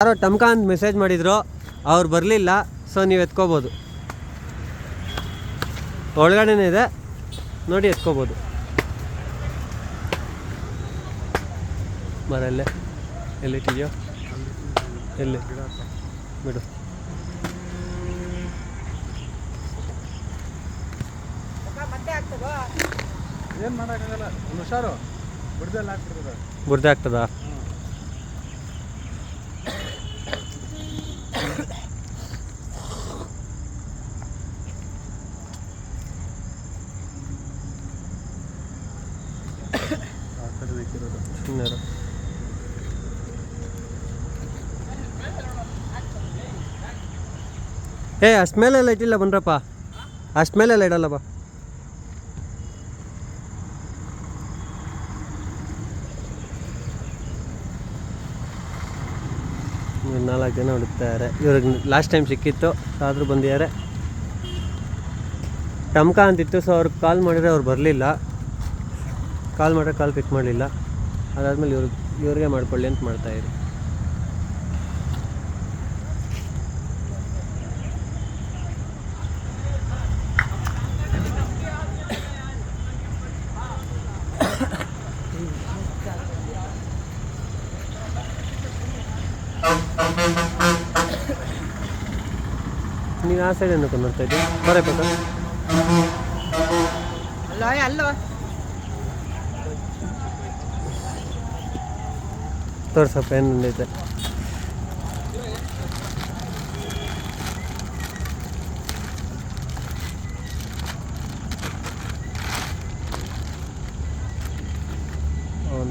ಯಾರೋ ಟಮ್ಕಾ ಅಂತ ಮೆಸೇಜ್ ಮಾಡಿದ್ರು, ಅವ್ರು ಬರಲಿಲ್ಲ. ಸೊ ನೀವು ಎತ್ಕೋಬೋದು, ಒಳಗಡೆನೇ ಇದೆ ನೋಡಿ, ಎತ್ಕೋಬೋದು. ಮರಲ್ಲೇ ಎಲ್ಲಿಟ್ಟಿದೆಯೋ ಎಲ್ಲಿ ಬಿಡು. ಏನು ಮಾಡೋಕ್ಕಾಗಲ್ಲ, ಒಂದು ಹುಷಾರು, ಬುಡ್ದಲ್ಲಿ ಹಾಕ್ಬಿಡ್ತದೆ. ಬುರ್ದೆ ಆಗ್ತದಾ? ಸುಮ್ಮನೆ ಅಷ್ಟು ಮೇಲೆಲ್ಲ ಇಟ್ಟಿಲ್ಲ ಬನ್ರಪ್ಪ, ಅಷ್ಟು ಮೇಲೆಲ್ಲ ಇಡಲ್ಲಪ್ಪ. ನಾಲ್ಕು ಜನ ಹುಡುಕ್ತಾರೆ. ಇವ್ರಿಗೆ ಲಾಸ್ಟ್ ಟೈಮ್ ಸಿಕ್ಕಿತ್ತು, ಆದರೂ ಬಂದಿದ್ದಾರೆ. ಟಮ್ಕಾ ಅಂತಿತ್ತು. ಸೊ ಅವ್ರಿಗೆ ಕಾಲ್ ಮಾಡಿದ್ರೆ ಅವ್ರು ಬರಲಿಲ್ಲ. ಕಾಲ್ ಮಾಡಿದ್ರೆ ಕಾಲ್ ಪಿಕ್ ಮಾಡಲಿಲ್ಲ. ಅದಾದಮೇಲೆ ಇವ್ರಿಗೆ ಮಾಡ್ಕೊಳ್ಳಿ ಅಂತ ಮಾಡ್ತಾಯಿದ್ರು. ನೀವು ಆ ಸೈಡ್ ಏನಕ್ಕೆ ನೋಡ್ತಾ ಇದ್ದೀವಿ? ಬರಬೇಕು ಅಲ್ಲ ತೋರ್ಸಪ್ಪ ಏನು ಬಂದೈತೆ.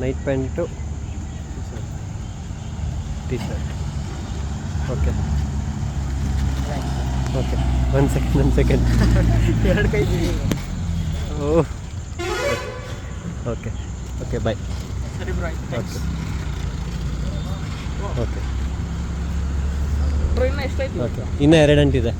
Night pant, T shirt. Okay okay, ಒಂದು ಸೆಕೆಂಡ್. ಎರಡು ಕೈ ಓಹ್ ಓಕೆ ಓಕೆ ಬಾಯ್. ಸರಿ ಬ್ರೋ, ಓಕೆ ಓಕೆ ಟ್ರೈನ್ ಎಷ್ಟೈತಿ? ಓಕೆ, ಇನ್ನೂ 2 ಗಂಟೆ ಇದೆ.